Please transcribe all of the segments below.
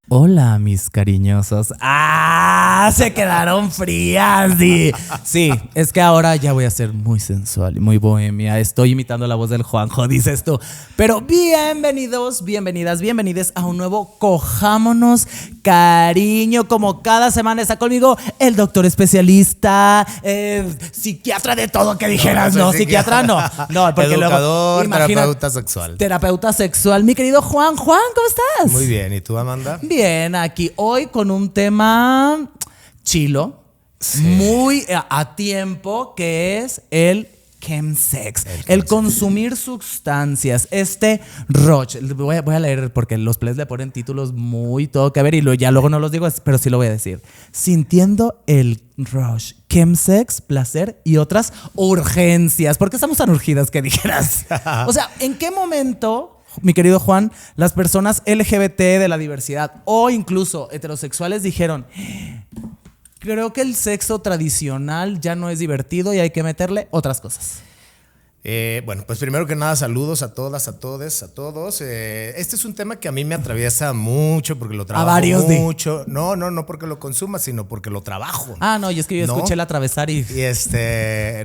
Hola, mis cariñosos. ¡Ah! Se quedaron frías. Sí, es que ahora ya voy a ser muy sensual y muy bohemia. Estoy imitando la voz del Juanjo, dices tú. Pero bienvenidos, bienvenidas, bienvenides a un nuevo Cojámonos Cariño. Como cada semana está conmigo el doctor especialista, psiquiatra de todo que dijeras. No, psiquiatra no. No, porque educador, luego, terapeuta sexual. Terapeuta sexual. Mi querido Juan. Juan, ¿cómo estás? Muy bien. ¿Y tú, Amanda? Bien, aquí hoy con un tema chilo, Sí. muy a tiempo, que es el chemsex, el consumir sustancias, rush. Voy a leer porque los plays le ponen títulos muy todo que ver y ya luego no los digo, pero sí lo voy a decir. Sintiendo el rush, chemsex, placer y otras urgencias. ¿Por qué estamos tan urgidas que dijeras? O sea, ¿en qué momento, mi querido Juan, las personas LGBT de la diversidad o incluso heterosexuales dijeron: creo que el sexo tradicional ya no es divertido y hay que meterle otras cosas? Bueno, pues primero que nada, saludos a todas, a todos, a todos. Este es un tema que a mí me atraviesa mucho porque lo trabajo mucho. No porque lo consuma, sino porque lo trabajo. Ah, no, y es que yo escuché el atravesar y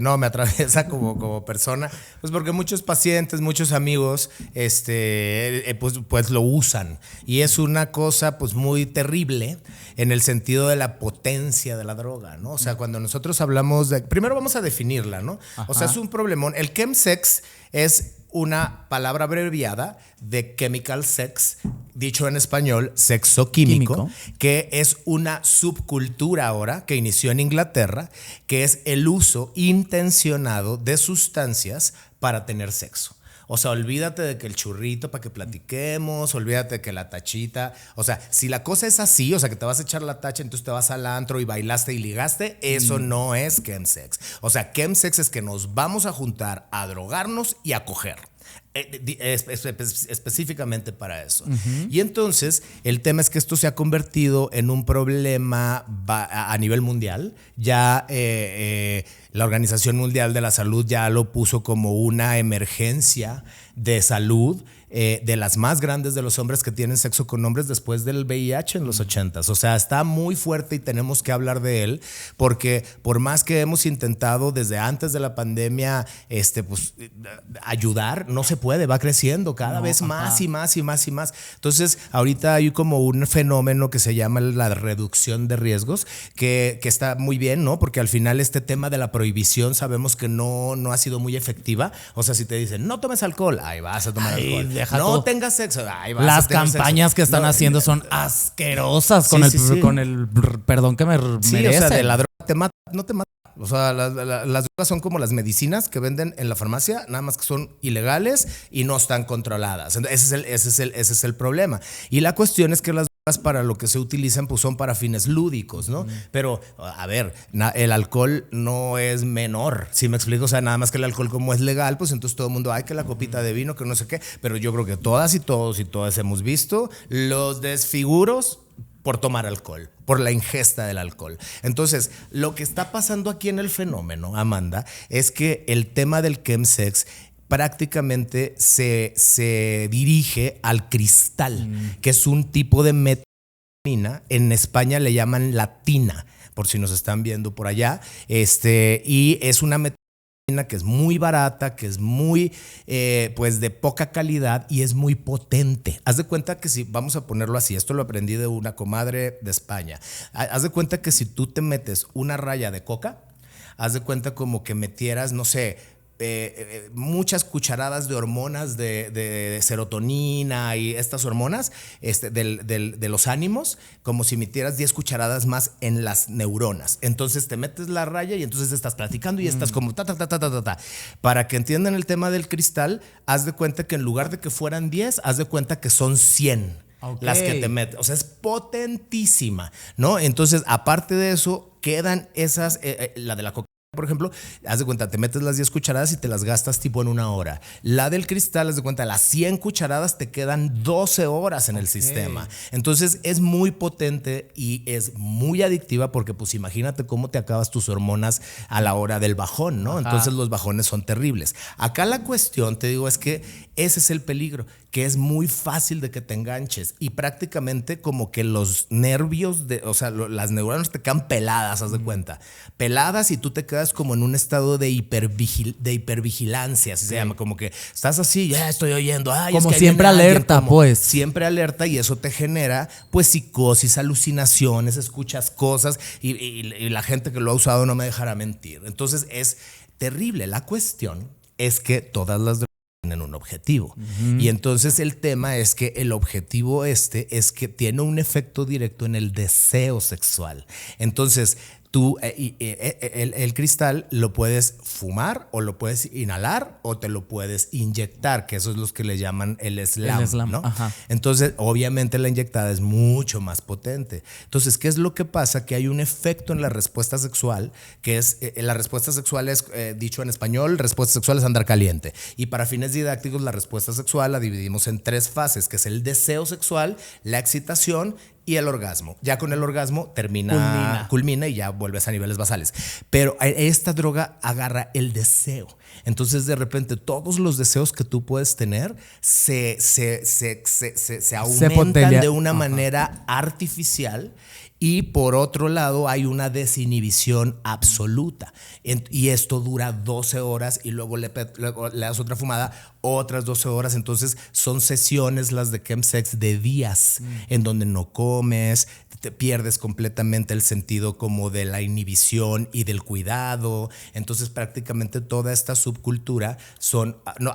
no, me atraviesa como persona, pues porque muchos pacientes, muchos amigos, pues lo usan. Y es una cosa pues muy terrible en el sentido de la potencia de la droga, ¿no? O sea, cuando nosotros hablamos de... Primero vamos a definirla, ¿no? Ajá. O sea, es un problemón. El chemsex es una palabra abreviada de chemical sex, dicho en español, sexo químico, que es una subcultura ahora que inició en Inglaterra, que es el uso intencionado de sustancias para tener sexo. O sea, olvídate de que el churrito para que platiquemos, olvídate de que la tachita. O sea, si la cosa es así, o sea, que te vas a echar la tacha, entonces te vas al antro y bailaste y ligaste, eso no es chemsex. O sea, chemsex es que nos vamos a juntar a drogarnos y a coger. Específicamente para eso. Y entonces el tema es que esto se ha convertido en un problema a nivel mundial. Ya la Organización Mundial de la Salud ya lo puso como una emergencia de salud, de las más grandes de los hombres que tienen sexo con hombres después del VIH en los 80s. O sea, está muy fuerte y tenemos que hablar de él, porque por más que hemos intentado desde antes de la pandemia pues, ayudar, no se puede, va creciendo cada vez más y más y más y más. Entonces, ahorita hay como un fenómeno que se llama la reducción de riesgos, que está muy bien, ¿no? Porque al final este tema de la prohibición sabemos que no ha sido muy efectiva. O sea, si te dicen, no tomes alcohol, ahí vas a tomar alcohol. No tengas sexo, ahí vas las a tener campañas sexo. que están haciendo son asquerosas con el perdón que me merece. O sea, de la droga te mata, no te mata. O sea, las drogas son como las medicinas que venden en la farmacia, nada más que son ilegales y no están controladas. Ese es el problema. Y la cuestión es que las drogas para lo que se utilizan pues son para fines lúdicos, ¿no? Pero, a ver, el alcohol no es menor, ¿sí me explico? O sea, nada más que el alcohol como es legal, pues entonces todo el mundo, ay, que la copita de vino, que no sé qué. Pero yo creo que todas y todas hemos visto los desfiguros por tomar alcohol, por la ingesta del alcohol. Entonces, lo que está pasando aquí en el fenómeno, Amanda, es que el tema del chemsex prácticamente se dirige al cristal, que es un tipo de metanfetamina. En España le llaman latina, por si nos están viendo por allá, y es una metanfetamina que es muy barata, que es muy pues de poca calidad y es muy potente. Haz de cuenta que si, vamos a ponerlo así, esto lo aprendí de una comadre de España, haz de cuenta que si tú te metes una raya de coca, haz de cuenta como que metieras, no sé, muchas cucharadas de hormonas de serotonina y estas hormonas de los ánimos, como si metieras 10 cucharadas más en las neuronas. Entonces te metes la raya y entonces estás platicando y estás como ta. Para que entiendan el tema del cristal, haz de cuenta que en lugar de que fueran 10, haz de cuenta que son 100. Las que te meten. O sea, es potentísima, ¿no? Entonces, aparte de eso, quedan esas, la de la coca por ejemplo, haz de cuenta, te metes las 10 cucharadas y te las gastas tipo en 1 hora. La del cristal, haz de cuenta, las 100 cucharadas te quedan 12 horas en el sistema. Entonces es muy potente y es muy adictiva porque pues imagínate cómo te acabas tus hormonas a la hora del bajón, ¿no? Entonces los bajones son terribles. Acá la cuestión, te digo, es que ese es el peligro, que es muy fácil de que te enganches y prácticamente como que los nervios, o sea, las neuronas te quedan peladas, haz de cuenta. Peladas y tú te quedas como en un estado de hipervigilancia, así se llama, como que estás así, ya estoy oyendo. Ay, como es que siempre alerta, pues. Siempre alerta y eso te genera pues psicosis, alucinaciones, escuchas cosas y la gente que lo ha usado no me dejará mentir. Entonces es terrible. La cuestión es que todas las tienen un objetivo. Y entonces el tema es que el objetivo es que tiene un efecto directo en el deseo sexual. Entonces tú el cristal lo puedes fumar o lo puedes inhalar o te lo puedes inyectar, que eso es lo que le llaman el slam, ¿no? Ajá. Entonces obviamente la inyectada es mucho más potente. Entonces, ¿qué es lo que pasa? Que hay un efecto en la respuesta sexual, que es la respuesta sexual es, dicho en español, respuesta sexual es andar caliente. Y para fines didácticos la respuesta sexual la dividimos en 3 fases, que es el deseo sexual, la excitación y el orgasmo. Ya con el orgasmo culmina y ya vuelves a niveles basales. Pero esta droga agarra el deseo. Entonces, de repente, todos los deseos que tú puedes tener se aumentan de una manera artificial. Y por otro lado hay una desinhibición absoluta y esto dura 12 horas y luego le das otra fumada, otras 12 horas. Entonces son sesiones las de chemsex de días en donde no comes, te pierdes completamente el sentido como de la inhibición y del cuidado. Entonces prácticamente toda esta subcultura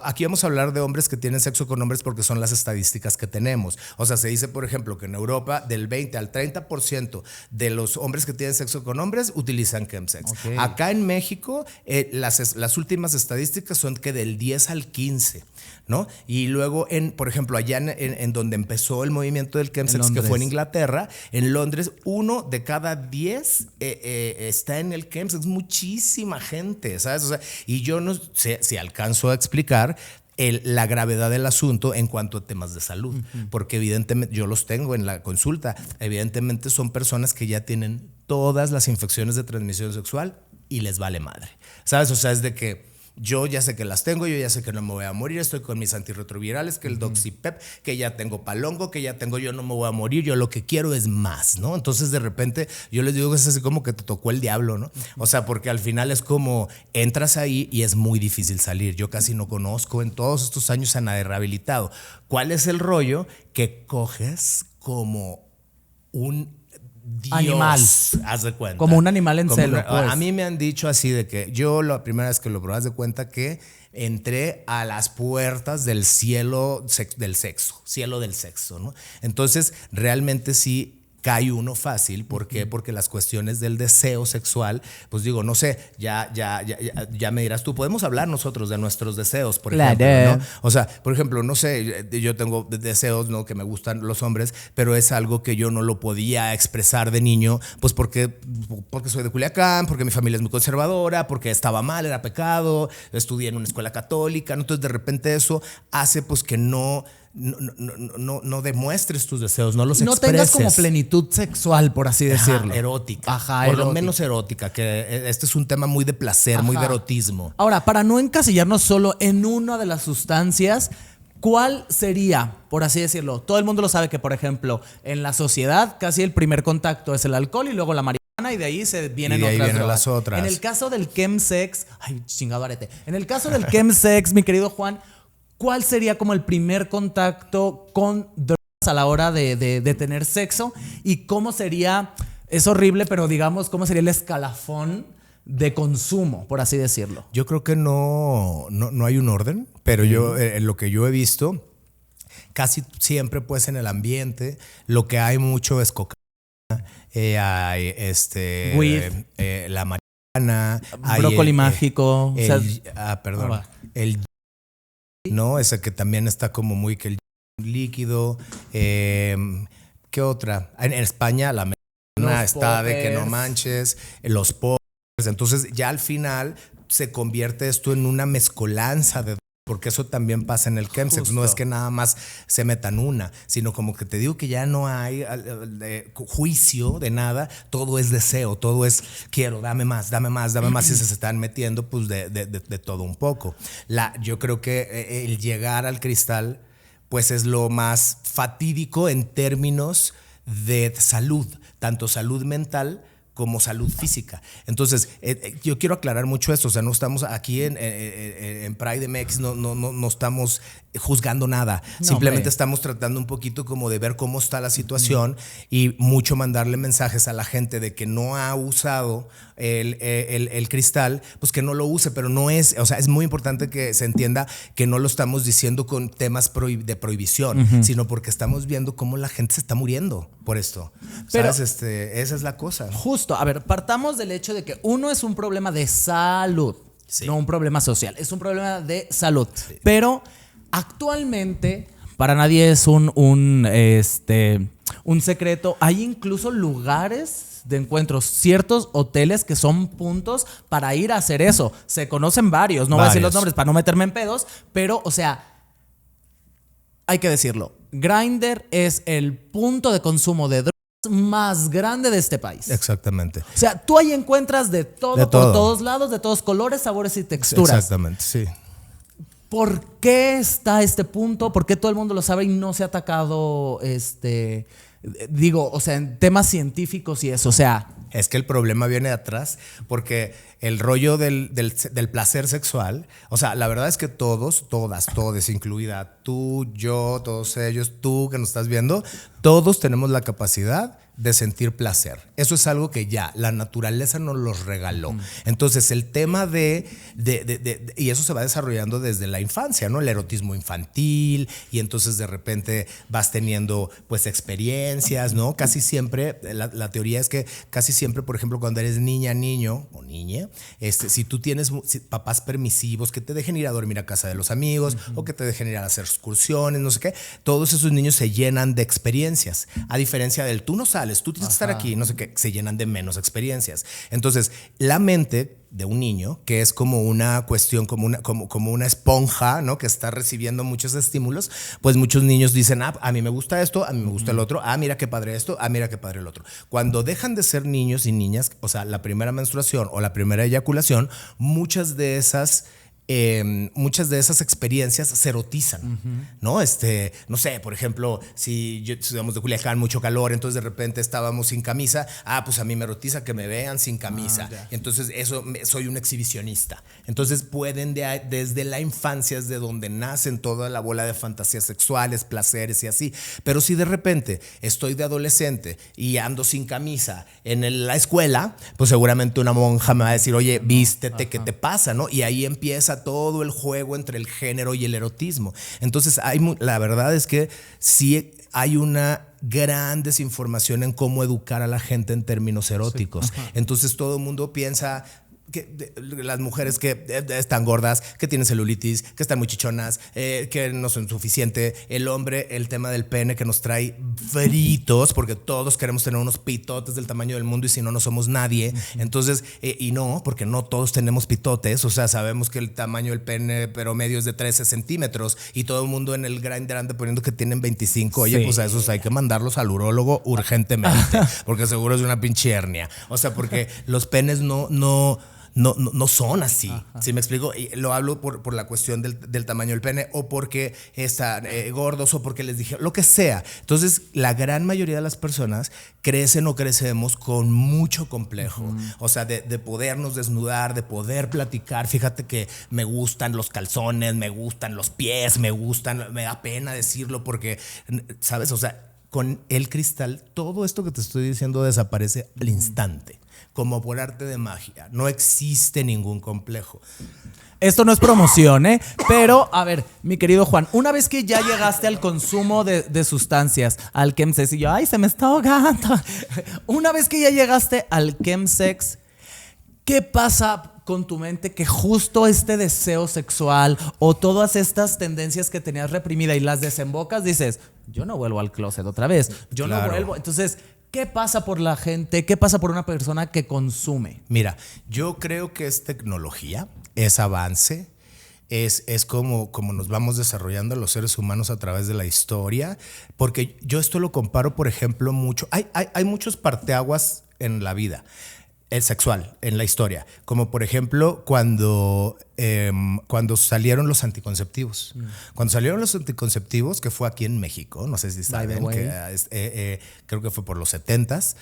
aquí vamos a hablar de hombres que tienen sexo con hombres porque son las estadísticas que tenemos. O sea, se dice, por ejemplo, que en Europa del 20 al 30% de los hombres que tienen sexo con hombres utilizan chemsex. Okay. Acá en México las últimas estadísticas son que del 10 al 15, ¿no? Y luego, por ejemplo, allá en donde empezó el movimiento del chemsex, que fue en Inglaterra, en Londres, 1 de cada 10 está en el chemsex. Muchísima gente, ¿sabes? O sea, y yo no sé si alcanzo a explicar la gravedad del asunto en cuanto a temas de salud, porque evidentemente yo los tengo en la consulta, evidentemente son personas que ya tienen todas las infecciones de transmisión sexual y les vale madre, ¿sabes? O sea, es de que yo ya sé que las tengo, yo ya sé que no me voy a morir, estoy con mis antirretrovirales, que el Doxipep, que ya tengo palongo, que ya tengo, yo no me voy a morir, yo lo que quiero es más, ¿no? Entonces de repente yo les digo que es así como que te tocó el diablo, ¿no? O sea, porque al final es como entras ahí y es muy difícil salir. Yo casi no conozco en todos estos años a nadie rehabilitado. ¿Cuál es el rollo? Que coges como un Dios, animal, haz de cuenta. Como un animal en celo. Pues. A mí me han dicho así de que yo la primera vez que lo probé, haz de cuenta que entré a las puertas del cielo del sexo, ¿no? Entonces, realmente sí cae uno fácil. ¿Por qué? Porque las cuestiones del deseo sexual, pues digo, no sé, ya me dirás tú, podemos hablar nosotros de nuestros deseos, por ejemplo, ¿no? O sea, por ejemplo, no sé, yo tengo deseos, ¿no? Que me gustan los hombres, pero es algo que yo no lo podía expresar de niño, pues porque soy de Culiacán, porque mi familia es muy conservadora, porque estaba mal, era pecado, estudié en una escuela católica, ¿no? Entonces de repente eso hace pues que no demuestres tus deseos, no los expreses. No tengas como plenitud sexual, por así decirlo. Erótica. Ajá, por lo menos erótica, que este es un tema muy de placer, muy de erotismo. Ahora, para no encasillarnos solo en una de las sustancias, ¿cuál sería, por así decirlo? Todo el mundo lo sabe que, por ejemplo, en la sociedad casi el primer contacto es el alcohol y luego la marihuana y de ahí se vienen las otras. En el caso del chemsex, en el caso del chemsex, mi querido Juan, ¿cuál sería como el primer contacto con drogas a la hora de tener sexo? ¿Y cómo sería, es horrible, pero digamos, cómo sería el escalafón de consumo, por así decirlo? Yo creo que no hay un orden, pero yo, lo que yo he visto, casi siempre pues en el ambiente, lo que hay mucho es cocaína, hay la marihuana, brócoli mágico. No, ese que también está como muy que el líquido. ¿Qué otra? En España la marihuana está de que no manches. Los Entonces ya al final se convierte esto en una mezcolanza de, porque eso también pasa en el chemsex. Justo. No es que nada más se metan una, sino como que te digo que ya no hay juicio de nada, todo es deseo, todo es quiero, dame más, y se están metiendo pues de todo un poco. Yo creo que el llegar al cristal pues es lo más fatídico en términos de salud, tanto salud mental como salud física. Entonces, yo quiero aclarar mucho esto. O sea, no estamos aquí en Pride MX, no estamos juzgando nada. No, simplemente hombre. estamos tratando un poquito como de ver cómo está la situación y mucho mandarle mensajes a la gente de que no ha usado el cristal, pues que no lo use, pero no es, o sea, es muy importante que se entienda que no lo estamos diciendo con temas de prohibición, sino porque estamos viendo cómo la gente se está muriendo por esto. Pero- ¿Sabes? Esa es la cosa. Justo, a ver, partamos del hecho de que uno es un problema de salud, Sí. no un problema social, es un problema de salud. Pero actualmente, para nadie es un secreto, hay incluso lugares de encuentros, ciertos hoteles que son puntos para ir a hacer eso. Se conocen varios, no voy a decir los Varios. nombres para no meterme en pedos, pero, o sea, hay que decirlo, Grindr es el punto de consumo de drogas más grande de este país. Exactamente. O sea, tú ahí encuentras de todo, De por todo. todos lados, de todos colores, sabores y texturas. Exactamente, sí. ¿Por qué está este punto? ¿Por qué todo el mundo lo sabe y no se ha atacado, digo, o sea, en temas científicos y eso? O sea, Es que el problema viene de atrás, porque el rollo del placer sexual, o sea, la verdad es que todos, incluida tú, yo, todos ellos, tú que nos estás viendo, todos tenemos la capacidad de sentir placer. Eso es algo que ya la naturaleza nos los regaló. Entonces, el tema y eso se va desarrollando desde la infancia, ¿no? El erotismo infantil, y entonces de repente vas teniendo pues experiencias, ¿no? Casi siempre, la teoría es que casi siempre, por ejemplo, cuando eres niña, niño o niña, si tú tienes papás permisivos que te dejen ir a dormir a casa de los amigos, o que te dejen ir a hacer excursiones, no sé qué, todos esos niños se llenan de experiencias, a diferencia del tú no sabes, tú tienes que estar aquí, no sé qué, se llenan de menos experiencias. Entonces, la mente de un niño, que es como una cuestión, como una esponja, ¿no? Que está recibiendo muchos estímulos, pues muchos niños dicen, a mí me gusta esto, a mí me gusta el otro, mira qué padre esto, mira qué padre el otro. Cuando dejan de ser niños y niñas, o sea, la primera menstruación o la primera eyaculación, muchas de esas experiencias se erotizan, ¿no? No sé, por ejemplo, si somos de Culiacán, mucho calor, entonces de repente estábamos sin camisa, pues a mí me erotiza que me vean sin camisa. Entonces soy un exhibicionista. Entonces pueden desde la infancia es de donde nacen toda la bola de fantasías sexuales, placeres y así. Pero si de repente estoy de adolescente y ando sin camisa en la escuela, pues seguramente una monja me va a decir, oye, vístete, ¿qué te pasa? ¿No? Y ahí empieza todo el juego entre el género y el erotismo. Entonces, la verdad es que sí hay una gran desinformación en cómo educar a la gente en términos eróticos. Sí. Entonces, todo el mundo piensa que las mujeres que están gordas, que tienen celulitis, que están muy chichonas, que no son suficiente. El hombre, el tema del pene que nos trae fritos, porque todos queremos tener unos pitotes del tamaño del mundo y si no, no somos nadie. Entonces, y no, porque no todos tenemos pitotes. O sea, sabemos que el tamaño del pene promedio es de 13 centímetros y todo el mundo en el Grindr anda poniendo que tienen 25. Oye, sí, pues a esos hay que mandarlos al urólogo urgentemente, porque seguro es una pinche hernia. O sea, porque los penes no son así. ¿Sí me explico? Y lo hablo por la cuestión del tamaño del pene, o porque están gordos, o porque les dije lo que sea. Entonces, la gran mayoría de las personas crecen o crecemos con mucho complejo. O sea, de podernos desnudar, de poder platicar. Fíjate que me gustan los calzones, me gustan los pies, me da pena decirlo porque, ¿sabes? O sea, con el cristal, todo esto que te estoy diciendo desaparece al instante. Como por arte de magia. No existe ningún complejo. Esto no es promoción, ¿eh? Pero, a ver, mi querido Juan, una vez que ya llegaste al consumo de sustancias, al chemsex, y yo, ay, se me está ahogando. Una vez que ya llegaste al chemsex, ¿qué pasa con tu mente que justo este deseo sexual o todas estas tendencias que tenías reprimida y las desembocas, dices, yo no vuelvo al closet otra vez, yo no vuelvo? Entonces, ¿Qué pasa por la gente? ¿Qué pasa por una persona que consume? Mira, yo creo que es tecnología, es avance. Es como nos vamos desarrollando los seres humanos a través de la historia, porque yo esto lo comparo, por ejemplo, mucho. Hay muchos parteaguas en la vida, el sexual, en la historia, como por ejemplo cuando salieron los anticonceptivos. Cuando salieron los anticonceptivos, que fue aquí en México, no sé si saben, creo que fue por los 70s.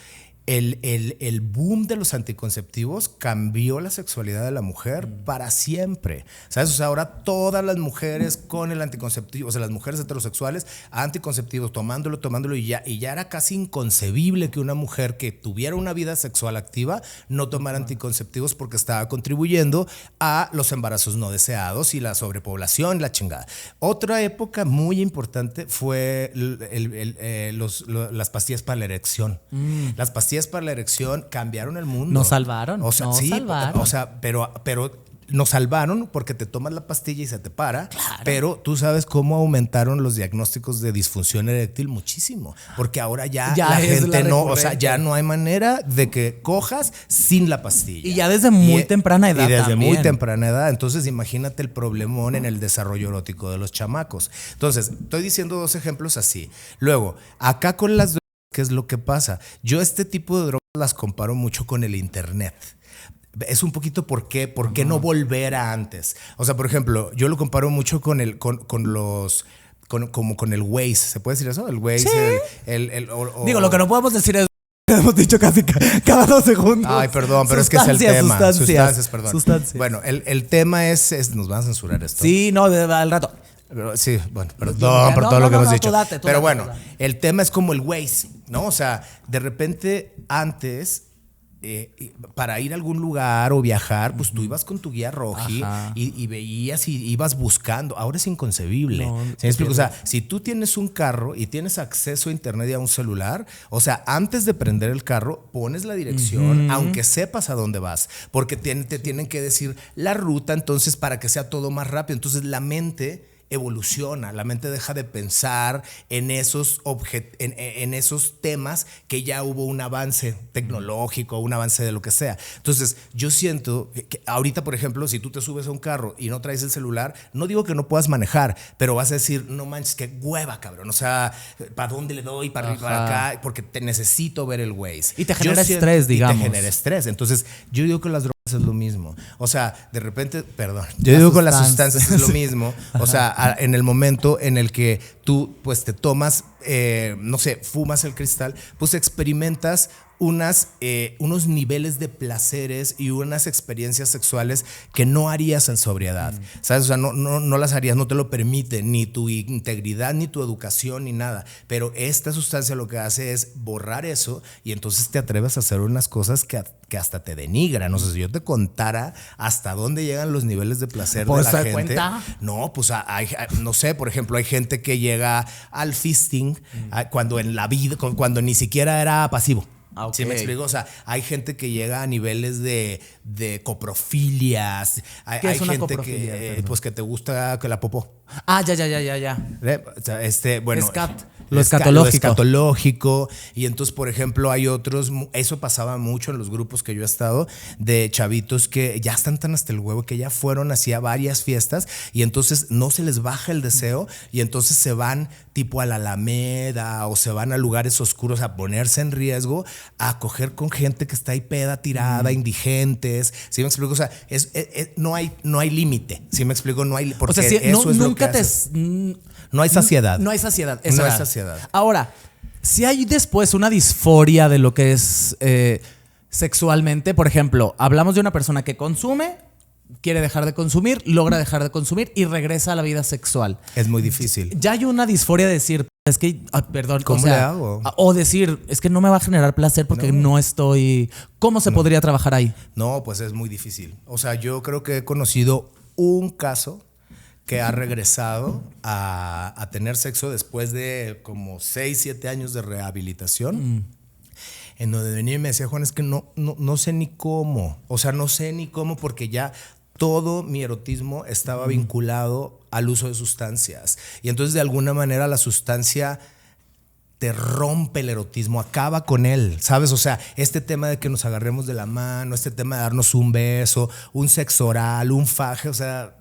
El boom de los anticonceptivos cambió la sexualidad de la mujer para siempre. ¿Sabes? O sea, ahora todas las mujeres con el anticonceptivo, o sea, las mujeres heterosexuales, anticonceptivos, tomándolo y ya era casi inconcebible que una mujer que tuviera una vida sexual activa no tomara anticonceptivos porque estaba contribuyendo a los embarazos no deseados y la sobrepoblación, la chingada. Otra época muy importante fue las pastillas para la erección. Las pastillas para la erección cambiaron el mundo. Nos salvaron. O sea, nos sí, salvaron. o sea, pero nos salvaron porque te tomas la pastilla y se te para. Claro. Pero tú sabes cómo aumentaron los diagnósticos de disfunción eréctil muchísimo. Porque ahora ya la gente no, o sea, ya no hay manera de que cojas sin la pastilla. Y ya desde muy temprana edad. Y desde también. muy temprana edad. Entonces, imagínate el problemón en el desarrollo erótico de los chamacos. Entonces, estoy diciendo 2 ejemplos así. Luego, acá con las drogas, ¿qué es lo que pasa? Yo este tipo de drogas las comparo mucho con el internet. Es un poquito por qué no volver a antes. O sea, por ejemplo, yo lo comparo mucho con el Waze. ¿Se puede decir eso? El Waze. Sí. Digo, lo que no podemos decir es hemos dicho casi cada 2 segundos. Ay, perdón, pero es que es el tema. Sustancias, perdón. Sustancias. Bueno, el tema es nos van a censurar esto. Sí, no, al rato. Sí, bueno, perdón por todo lo que hemos dicho. Tú pero bueno, el tema es como el Waze, ¿no? O sea, de repente antes, para ir a algún lugar o viajar, pues tú ibas con tu guía roji y veías y ibas buscando. Ahora es inconcebible. ¿Sí me explico? O sea, si tú tienes un carro y tienes acceso a internet y a un celular, o sea, antes de prender el carro, pones la dirección, aunque sepas a dónde vas, porque te tienen que decir la ruta, entonces, para que sea todo más rápido. Entonces, la mente evoluciona, la mente deja de pensar en esos temas que ya hubo un avance tecnológico, un avance de lo que sea. Entonces, yo siento que ahorita, por ejemplo, si tú te subes a un carro y no traes el celular, no digo que no puedas manejar, pero vas a decir, no manches, qué hueva, cabrón. O sea, ¿para dónde le doy? ¿Para arriba, para acá? Porque te necesito ver el Waze. Y te genera estrés, digamos. Y te genera estrés. Entonces, yo digo que las drogas es lo mismo. O sea, de repente, yo digo con las sustancias es lo mismo. O sea, en el momento en el que tú pues te tomas, no sé, fumas el cristal, pues experimentas unos niveles de placeres y unas experiencias sexuales que no harías en sobriedad. ¿Sabes? O sea, no las harías, no te lo permite, ni tu integridad, ni tu educación, ni nada. Pero esta sustancia lo que hace es borrar eso y entonces te atreves a hacer unas cosas que hasta te denigran. O sea, si yo te contara hasta dónde llegan los niveles de placer de la gente. ¿Cuenta? No, pues no sé, por ejemplo, hay gente que llega al fisting cuando en la vida, cuando ni siquiera era pasivo. Okay. ¿Sí me explico? O sea, hay gente que llega a niveles de coprofilias. ¿Qué es una gente coprofilia? Pues que te gusta que la popó. Ah, ya. O sea, bueno, lo escatológico. Lo escatológico. Y entonces, por ejemplo, hay otros, eso pasaba mucho en los grupos que yo he estado, de chavitos que ya están tan hasta el huevo que ya fueron hacia varias fiestas y entonces no se les baja el deseo y entonces se van tipo a la Alameda o se van a lugares oscuros a ponerse en riesgo, a coger con gente que está ahí peda, tirada, indigentes. ¿Sí me explico? O sea, no hay límite. ¿Sí me explico? No hay, porque o sea, si, eso es lo que no hay saciedad. No hay saciedad. No hay saciedad. Ahora, si hay después una disforia de lo que es sexualmente, por ejemplo, hablamos de una persona que consume, quiere dejar de consumir, logra dejar de consumir y regresa a la vida sexual. Es muy difícil. Ya hay una disforia de decir, es que, perdón. ¿Cómo le hago? O decir, es que no me va a generar placer porque no estoy... ¿Cómo se podría trabajar ahí? No, pues es muy difícil. O sea, yo creo que he conocido un caso que ha regresado a tener sexo después de como 6, 7 años de rehabilitación. En donde venía y me decía, Juan, es que no sé ni cómo. O sea, no sé ni cómo porque ya todo mi erotismo estaba vinculado al uso de sustancias. Y entonces, de alguna manera, la sustancia te rompe el erotismo, acaba con él, ¿sabes? O sea, este tema de que nos agarremos de la mano, este tema de darnos un beso, un sexo oral, un faje, o sea,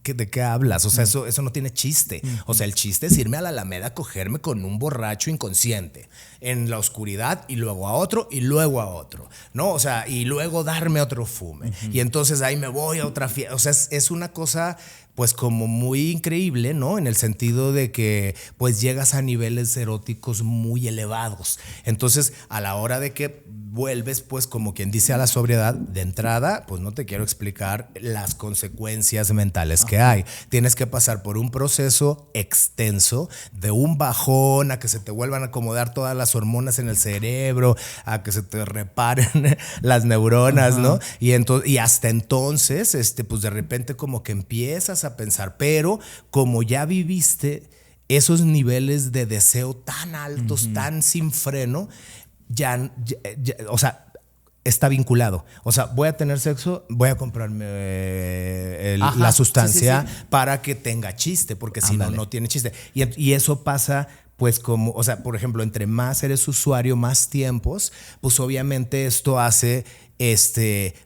¿de qué hablas? O sea, eso no tiene chiste. O sea, el chiste es irme a la Alameda a cogerme con un borracho inconsciente en la oscuridad y luego a otro y luego a otro, ¿no? O sea, y luego darme otro fume. Y entonces ahí me voy a otra fiesta. O sea, es una cosa pues como muy increíble, ¿no? En el sentido de que pues llegas a niveles eróticos muy elevados. Entonces, a la hora de que vuelves, pues como quien dice a la sobriedad, de entrada, pues no te quiero explicar las consecuencias mentales que hay. Tienes que pasar por un proceso extenso de un bajón a que se te vuelvan a acomodar todas las hormonas en el cerebro, a que se te reparen las neuronas, ¿no? Y hasta entonces, pues de repente como que empiezas a pensar, pero como ya viviste esos niveles de deseo tan altos, tan sin freno, o sea, está vinculado. O sea, voy a tener sexo, voy a comprarme la sustancia para que tenga chiste, porque si no, no tiene chiste. Y eso pasa pues como, o sea, por ejemplo, entre más eres usuario, más tiempos, pues obviamente esto hace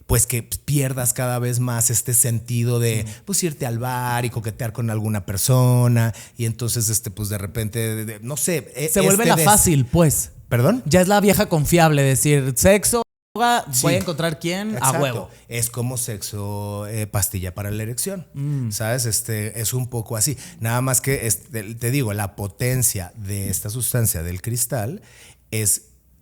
pues que pierdas cada vez más este sentido de pues irte al bar y coquetear con alguna persona y entonces pues de repente no sé, se vuelve la fácil, pues. ¿Perdón? Ya es la vieja confiable, decir sexo, voy a encontrar quién. Exacto. A huevo. Es como sexo pastilla para la erección, ¿sabes? Es un poco así. Nada más que, te digo, la potencia de esta sustancia del cristal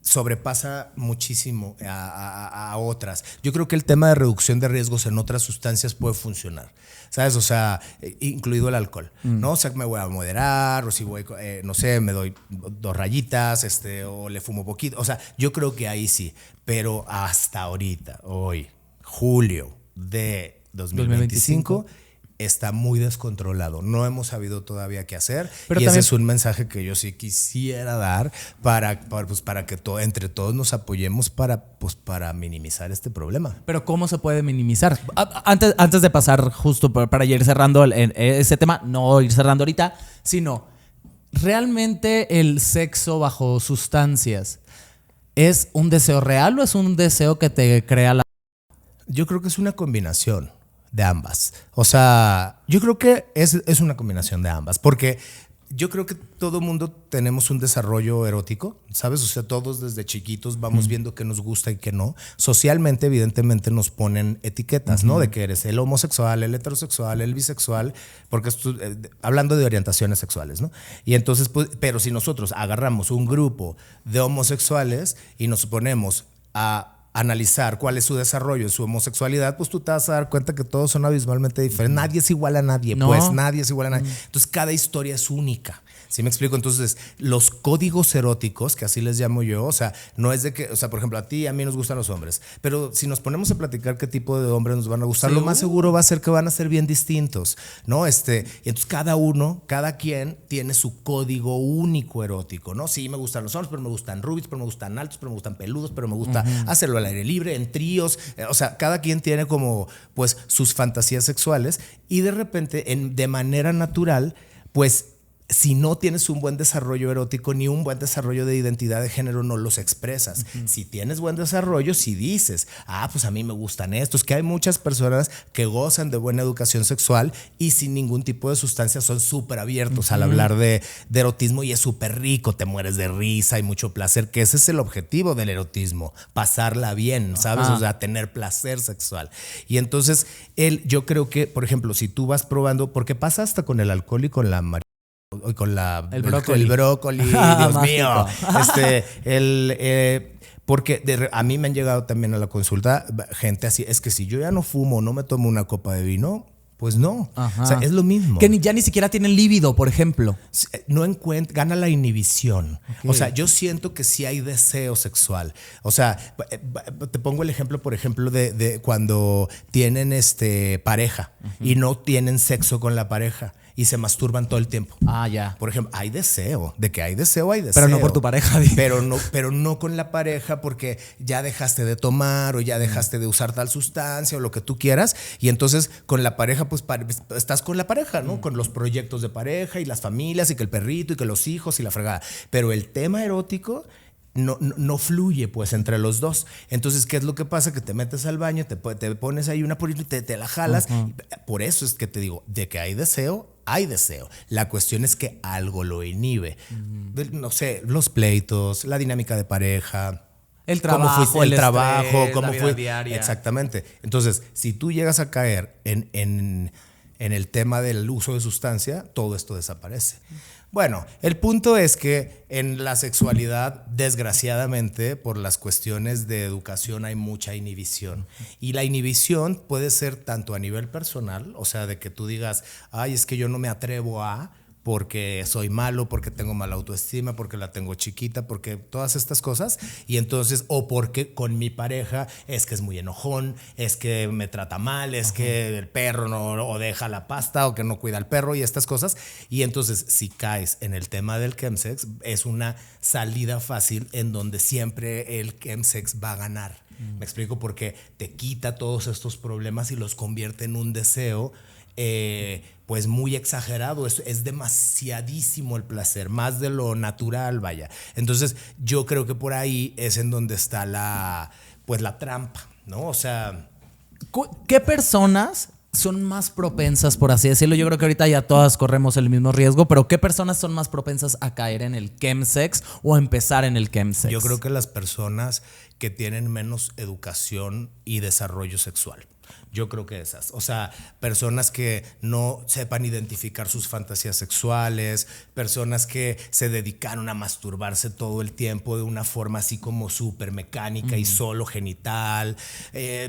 sobrepasa muchísimo a otras. Yo creo que el tema de reducción de riesgos en otras sustancias puede funcionar, ¿sabes? O sea, incluido el alcohol, ¿no? O sea, me voy a moderar, o si voy, no sé, me doy 2 rayitas, o le fumo poquito. O sea, yo creo que ahí sí, pero hasta ahorita, hoy, julio de 2025 está muy descontrolado. No hemos sabido todavía qué hacer. Pero y ese es un mensaje que yo sí quisiera dar para que entre todos nos apoyemos para minimizar este problema. Pero ¿cómo se puede minimizar? Antes de pasar justo para ir cerrando ese tema, no ir cerrando ahorita, sino ¿realmente el sexo bajo sustancias es un deseo real o es un deseo que te crea la... Yo creo que es una combinación de ambas. O sea, yo creo que es una combinación de ambas, porque yo creo que todo mundo tenemos un desarrollo erótico, ¿sabes? O sea, todos desde chiquitos vamos viendo qué nos gusta y qué no. Socialmente, evidentemente, nos ponen etiquetas, ¿no? De que eres el homosexual, el heterosexual, el bisexual, porque hablando de orientaciones sexuales, ¿no? Y entonces, pues, pero si nosotros agarramos un grupo de homosexuales y nos ponemos a analizar cuál es su desarrollo en su homosexualidad, pues tú te vas a dar cuenta que todos son abismalmente diferentes. Nadie es igual a nadie, pues nadie es igual a nadie. Entonces cada historia es única. ¿Sí me explico? Entonces, los códigos eróticos, que así les llamo yo, o sea, no es de que, o sea, por ejemplo, a ti y a mí nos gustan los hombres, pero si nos ponemos a platicar qué tipo de hombres nos van a gustar, lo más seguro va a ser que van a ser bien distintos, ¿no? Y entonces cada quien tiene su código único erótico, ¿no? Sí, me gustan los hombres, pero me gustan rubios, pero me gustan altos, pero me gustan peludos, pero me gusta hacerlo al aire libre, en tríos, o sea, cada quien tiene como, pues, sus fantasías sexuales y de repente, de manera natural, pues, si no tienes un buen desarrollo erótico ni un buen desarrollo de identidad de género, no los expresas. Si tienes buen desarrollo, si dices, pues a mí me gustan estos, que hay muchas personas que gozan de buena educación sexual y sin ningún tipo de sustancia son súper abiertos al hablar de erotismo y es súper rico, te mueres de risa, hay mucho placer, que ese es el objetivo del erotismo, pasarla bien, ¿sabes? O sea, tener placer sexual. Y entonces, yo creo que, por ejemplo, si tú vas probando, porque pasa hasta con el alcohol y con la el brócoli, Dios mío. Porque a mí me han llegado también a la consulta gente así, es que si yo ya no fumo, no me tomo una copa de vino, pues no. O sea, es lo mismo. Que ya ni siquiera tienen líbido, por ejemplo. No gana la inhibición. Okay. O sea, yo siento que sí hay deseo sexual. O sea, te pongo el ejemplo, por ejemplo, de cuando tienen pareja y no tienen sexo con la pareja. y se masturban todo el tiempo. Ah, ya. Por ejemplo, hay deseo, de que hay deseo, hay deseo. Pero no por tu pareja. Pero no con la pareja porque ya dejaste de tomar o ya dejaste de usar tal sustancia o lo que tú quieras. Y entonces con la pareja, pues estás con la pareja, ¿no? Con los proyectos de pareja y las familias y que el perrito y que los hijos y la fregada. Pero el tema erótico no fluye pues entre los dos. Entonces, ¿qué es lo que pasa? Que te metes al baño, te pones ahí una porita y te la jalas. Por eso es que te digo, de que hay deseo, hay deseo. La cuestión es que algo lo inhibe. No sé, los pleitos, la dinámica de pareja. El trabajo, cómo fue el trabajo, estrés, cómo la vida fue diaria. Exactamente. Entonces, si tú llegas a caer en el tema del uso de sustancia, todo esto desaparece. Bueno, el punto es que en la sexualidad, desgraciadamente, por las cuestiones de educación hay mucha inhibición. Y la inhibición puede ser tanto a nivel personal, o sea, de que tú digas, ay, es que yo no me atrevo a, porque soy malo, porque tengo mala autoestima, porque la tengo chiquita, porque todas estas cosas. Y entonces, o porque con mi pareja es que es muy enojón, es que me trata mal, es que el perro no o deja la pasta o que no cuida al perro y estas cosas. Y entonces, si caes en el tema del chemsex, es una salida fácil en donde siempre el chemsex va a ganar. Me explico, porque te quita todos estos problemas y los convierte en un deseo pues muy exagerado, es demasiadísimo el placer, más de lo natural, vaya. Entonces yo creo que por ahí es en donde está la trampa, ¿no? O sea, ¿qué personas son más propensas, por así decirlo? Yo creo que ahorita ya todas corremos el mismo riesgo, pero ¿qué personas son más propensas a caer en el chemsex o a empezar en el chemsex? Yo creo que las personas que tienen menos educación y desarrollo sexual. Yo creo que esas, o sea, personas que no sepan identificar sus fantasías sexuales, personas que se dedicaron a masturbarse todo el tiempo de una forma así como súper mecánica y solo genital.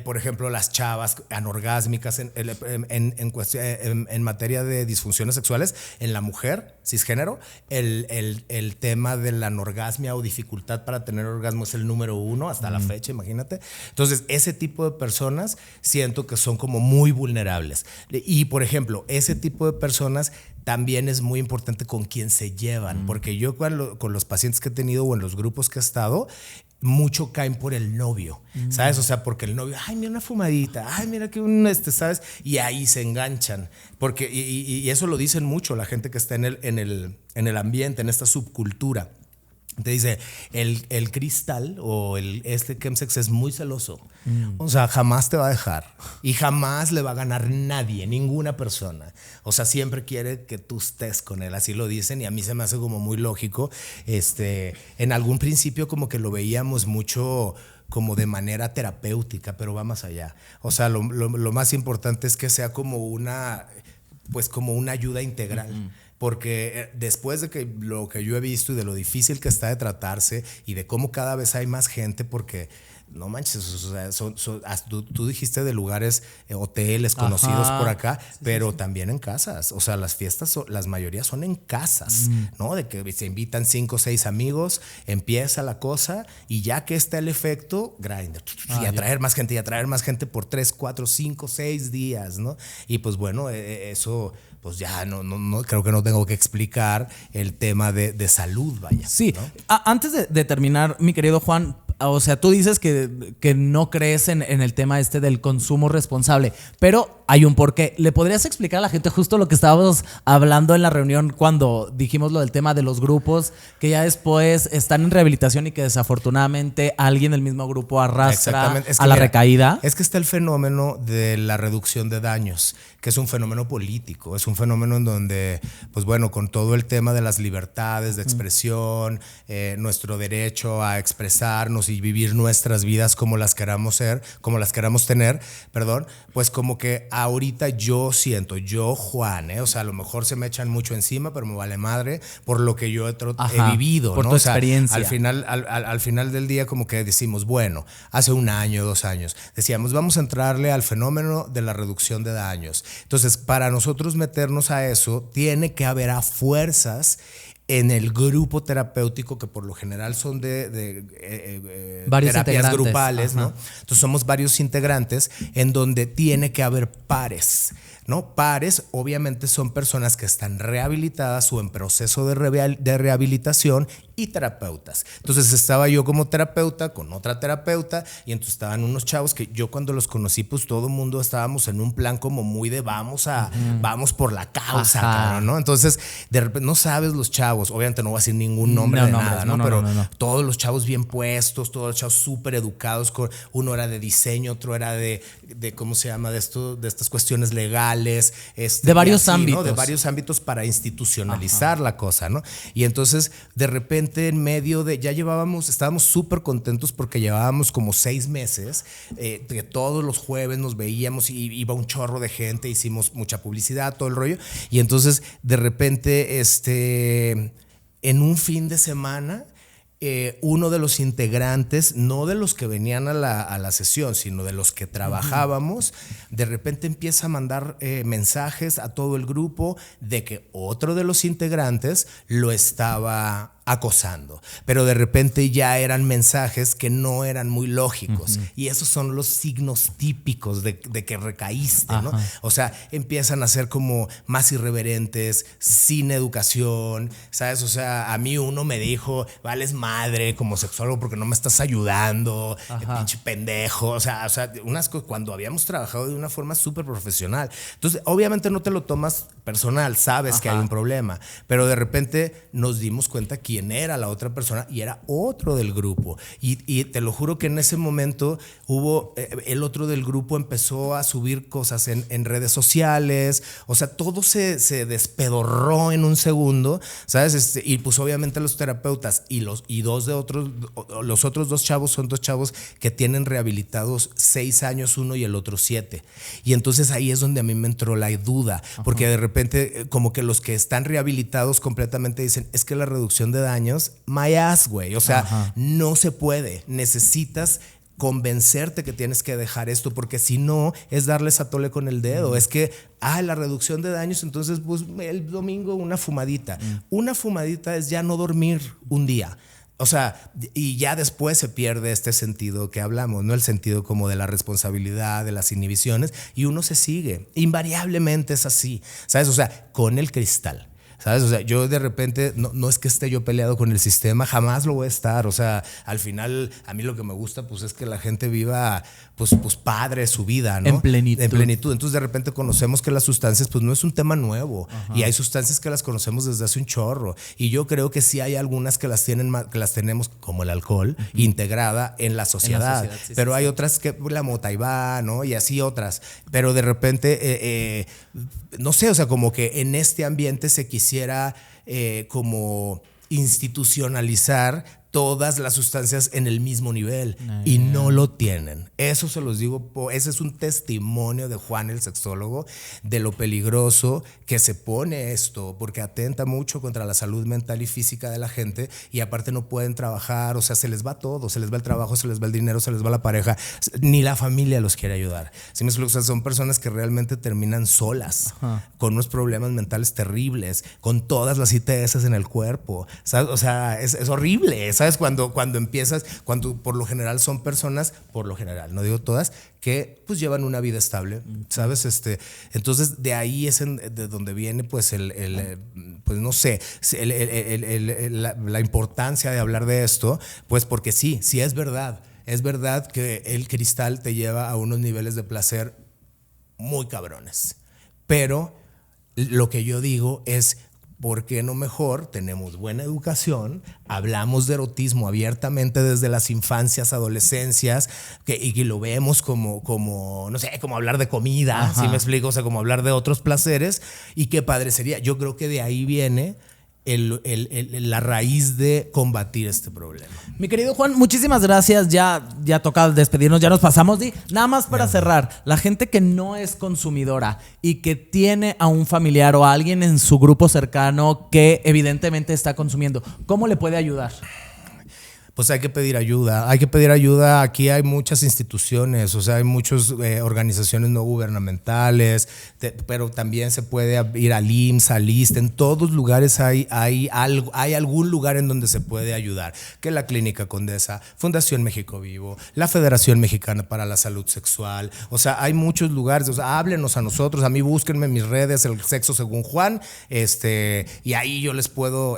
Por ejemplo, las chavas anorgásmicas en materia de disfunciones sexuales, en la mujer cisgénero, el tema de la anorgasmia o dificultad para tener orgasmo es el número 1 hasta la fecha, imagínate. Entonces, ese tipo de personas siento que son como muy vulnerables. Y, por ejemplo, ese tipo de personas también es muy importante con quién se llevan, porque yo con los pacientes que he tenido o en los grupos que he estado, mucho caen por el novio, ¿sabes? O sea, porque el novio, ay, mira una fumadita, ay, mira que ¿sabes? Y ahí se enganchan, porque y eso lo dicen mucho la gente que está en el ambiente, en esta subcultura. Te dice, el cristal o este chemsex es muy celoso. O sea, jamás te va a dejar y jamás le va a ganar nadie, ninguna persona. O sea, siempre quiere que tú estés con él, así lo dicen, y a mí se me hace como muy lógico. En algún principio como que lo veíamos mucho como de manera terapéutica, pero va más allá. O sea, lo más importante es que sea como una ayuda integral. Porque después de que lo que yo he visto y de lo difícil que está de tratarse y de cómo cada vez hay más gente, porque no manches, o sea, tú dijiste de lugares, hoteles conocidos por acá, pero también en casas. O sea, las fiestas, las mayorías son en casas, ¿no? De que se invitan 5 o 6 amigos, empieza la cosa y ya que está el efecto, Grindr. Y atraer más gente y atraer más gente por 3, 4, 5, 6 días, ¿no? Y pues bueno, eso pues ya no creo que no tengo que explicar el tema de salud, vaya. Sí, ¿no? Antes de terminar, mi querido Juan, o sea, tú dices que no crees en el tema del consumo responsable, pero hay un porqué. ¿Le podrías explicar a la gente justo lo que estábamos hablando en la reunión cuando dijimos lo del tema de los grupos, que ya después están en rehabilitación y que desafortunadamente alguien del mismo grupo arrastra a la recaída? Es que está el fenómeno de la reducción de daños, que es un fenómeno político, es un fenómeno en donde, pues bueno, con todo el tema de las libertades de expresión, nuestro derecho a expresarnos y vivir nuestras vidas como las queramos ser, como las queramos tener, perdón, pues como que ahorita yo siento, Juan, o sea, a lo mejor se me echan mucho encima, pero me vale madre por lo que yo he vivido, por ¿no? tu experiencia. Al final del día como que decimos, bueno, hace 1 año, 2 años, decíamos, vamos a entrarle al fenómeno de la reducción de daños. Entonces, para nosotros meternos a eso, tiene que haber a fuerzas en el grupo terapéutico, que por lo general son de varios terapias grupales, Ajá. ¿no? Entonces somos varios integrantes en donde tiene que haber pares, ¿no? Pares obviamente son personas que están rehabilitadas o en proceso de rehabilitación y terapeutas. Entonces estaba yo como terapeuta con otra terapeuta y entonces estaban unos chavos que yo cuando los conocí pues todo el mundo estábamos en un plan como muy de vamos por la causa, cabrón, ¿no? Entonces de repente no sabes los chavos, obviamente no voy a decir ningún nombre de nada, ¿no? Pero todos los chavos bien puestos, todos los chavos súper educados, uno era de diseño, otro era de ¿cómo se llama? De estas cuestiones legales. De varios así, ámbitos. ¿no? De varios ámbitos para institucionalizar la cosa, ¿no? Y entonces de repente en medio de, estábamos súper contentos porque llevábamos como 6 meses, que todos los jueves nos veíamos y iba un chorro de gente, hicimos mucha publicidad, todo el rollo, y entonces de repente en un fin de semana uno de los integrantes, no de los que venían a la sesión, sino de los que trabajábamos, de repente empieza a mandar mensajes a todo el grupo de que otro de los integrantes lo estaba acosando, pero de repente ya eran mensajes que no eran muy lógicos y esos son los signos típicos de que recaíste, ¿no? O sea, empiezan a ser como más irreverentes, sin educación, ¿sabes? O sea, a mí uno me dijo, vales madre como sexólogo porque no me estás ayudando, pinche pendejo, o sea, unas cosas cuando habíamos trabajado de una forma súper profesional. Entonces, obviamente no te lo tomas personal, sabes que hay un problema, pero de repente nos dimos cuenta quién era la otra persona y era otro del grupo. Y te lo juro que en ese momento hubo, el otro del grupo empezó a subir cosas en redes sociales, o sea, todo se despedorró en un segundo, ¿sabes? Y pues obviamente los terapeutas los otros 2 chavos son 2 chavos que tienen rehabilitados 6 años uno y el otro 7. Y entonces ahí es donde a mí me entró la duda, porque de repente como que los que están rehabilitados completamente dicen, es que la reducción de daños, my ass, güey, o sea, no se puede, necesitas convencerte que tienes que dejar esto, porque si no es darles a tole con el dedo. Es que la reducción de daños, entonces pues el domingo una fumadita. Una fumadita es ya no dormir un día. O sea, y ya después se pierde este sentido que hablamos, ¿no? El sentido como de la responsabilidad, de las inhibiciones, y uno se sigue. Invariablemente es así, ¿sabes? O sea, con el cristal. ¿Sabes? O sea, yo de repente, no es que esté yo peleado con el sistema, jamás lo voy a estar. O sea, al final, a mí lo que me gusta, pues, es que la gente viva, pues padre su vida, ¿no? En plenitud. En plenitud. Entonces, de repente conocemos que las sustancias, pues, no es un tema nuevo. Y hay sustancias que las conocemos desde hace un chorro. Y yo creo que sí hay algunas que las tenemos, como el alcohol, integrada en la sociedad. Sí, pero hay otras que, la mota y va, ¿no? Y así otras. Pero de repente, no sé, o sea, como que en este ambiente se quisiera como institucionalizar todas las sustancias en el mismo nivel y no lo tienen. Eso se los digo, ese es un testimonio de Juan el sexólogo, de lo peligroso que se pone esto, porque atenta mucho contra la salud mental y física de la gente y aparte no pueden trabajar, o sea, se les va todo, se les va el trabajo, se les va el dinero, se les va la pareja, ni la familia los quiere ayudar. ¿Sí me explico? O sea, son personas que realmente terminan solas, con unos problemas mentales terribles, con todas las ITS en el cuerpo, ¿sabes? O sea, es horrible, ¿sabes? Cuando empiezas, cuando por lo general son personas, por lo general, no digo todas, que pues llevan una vida estable, ¿sabes? Entonces de ahí es de donde viene pues pues no sé, la importancia de hablar de esto, pues porque sí es verdad que el cristal te lleva a unos niveles de placer muy cabrones, pero lo que yo digo es, ¿por qué no mejor tenemos buena educación? Hablamos de erotismo abiertamente desde las infancias, adolescencias, y lo vemos como, no sé, como hablar de comida, ¿sí me explico? O sea, como hablar de otros placeres, y qué padre sería. Yo creo que de ahí viene la raíz de combatir este problema. Mi querido Juan, muchísimas gracias. Ya toca despedirnos, ya nos pasamos. Nada más para cerrar, la gente que no es consumidora y que tiene a un familiar o a alguien en su grupo cercano que evidentemente está consumiendo, ¿cómo le puede ayudar? Pues hay que pedir ayuda. Aquí hay muchas instituciones, o sea, hay muchas organizaciones no gubernamentales, pero también se puede ir al IMSS, al ISSSTE. En todos lugares hay algún lugar en donde se puede ayudar. Que la Clínica Condesa, Fundación México Vivo, la Federación Mexicana para la Salud Sexual. O sea, hay muchos lugares. O sea, háblenos a nosotros. A mí búsquenme en mis redes, El Sexo Según Juan, y ahí yo les puedo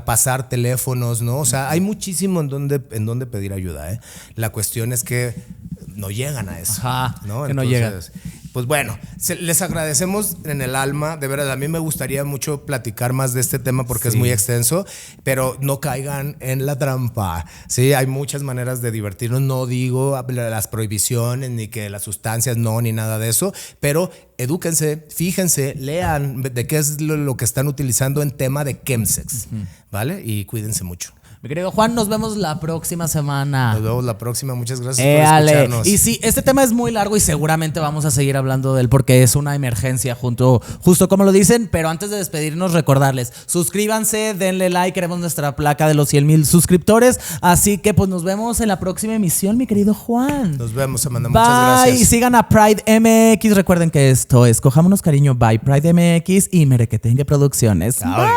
pasar teléfonos, ¿no? O sea, hay muchísimo en donde pedir ayuda, ¿eh? La cuestión es que no llegan a eso. Ajá, ¿no? que no llegan. Pues bueno, les agradecemos en el alma, de verdad. A mí me gustaría mucho platicar más de este tema porque es muy extenso, pero no caigan en la trampa. Sí, hay muchas maneras de divertirnos. No digo las prohibiciones ni que las sustancias no, ni nada de eso, pero edúquense, fíjense, lean de qué es lo que están utilizando en tema de chemsex, ¿vale? Y cuídense mucho. Mi querido Juan, nos vemos la próxima semana. Nos vemos la próxima. Muchas gracias por escucharnos. Y sí, este tema es muy largo y seguramente vamos a seguir hablando de él porque es una emergencia justo como lo dicen. Pero antes de despedirnos, recordarles, suscríbanse, denle like, queremos nuestra placa de los 100,000 suscriptores. Así que pues nos vemos en la próxima emisión, mi querido Juan. Nos vemos, Amanda. Bye. Muchas gracias. Y sigan a Pride MX. Recuerden que esto es Cojámonos Cariño by Pride MX y Merequetengue Producciones. Bye.